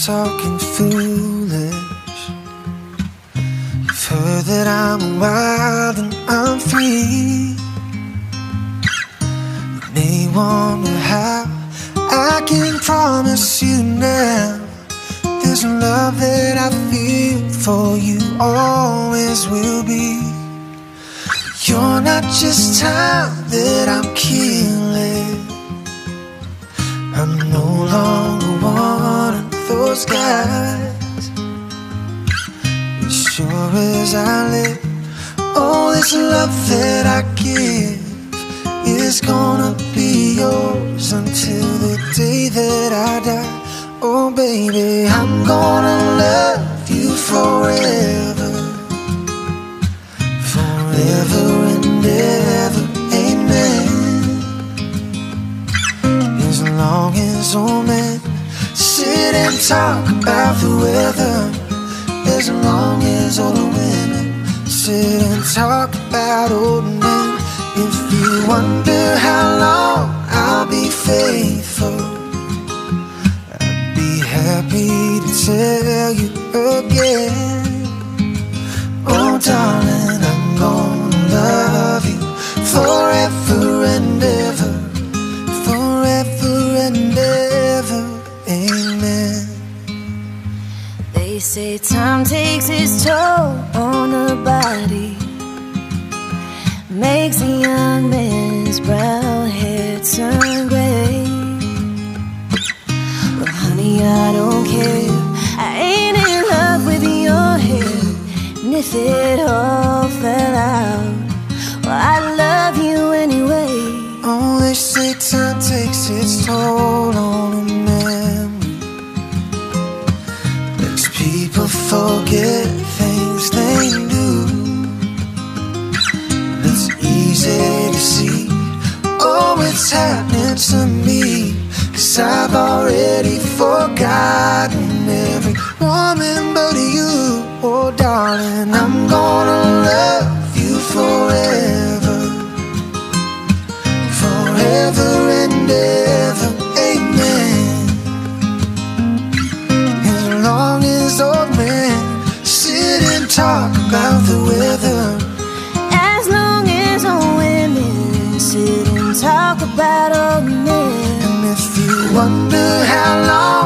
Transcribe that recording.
talking foolish. You've heard that I'm wild and I'm free. You may wonder how I can promise you now there's a love that I feel for you always will be. You're not just time that I'm killing. I'm no longer one of those guys. As sure as I live, oh, this love that I give is gonna be yours until the day that I die. Oh baby, I'm gonna love you forever, forever and ever, amen. As long as old men sit and talk about the weather, as long as older women sit and talk about old men. If you wonder how long I'll be faithful, I'd be happy to tell you again. Oh darling, I'm gonna love you forever and ever, forever and ever, amen. They say time takes its toll on the body, makes a young man's brown hair turn gray. Well honey, I don't care, I ain't in love with your hair. And if it all fell out, well I love you anyway. Oh, they say time takes its toll on a memory, makes people forget things they knew. It's easy to see, oh, it's happening to me, 'cause I've already forgotten every woman but you. Oh darling, I'm gonna love you forever, forever and ever, amen. As long as old men sit and talk about the weather, As long as old women sit and talk about old men. and if you wonder how long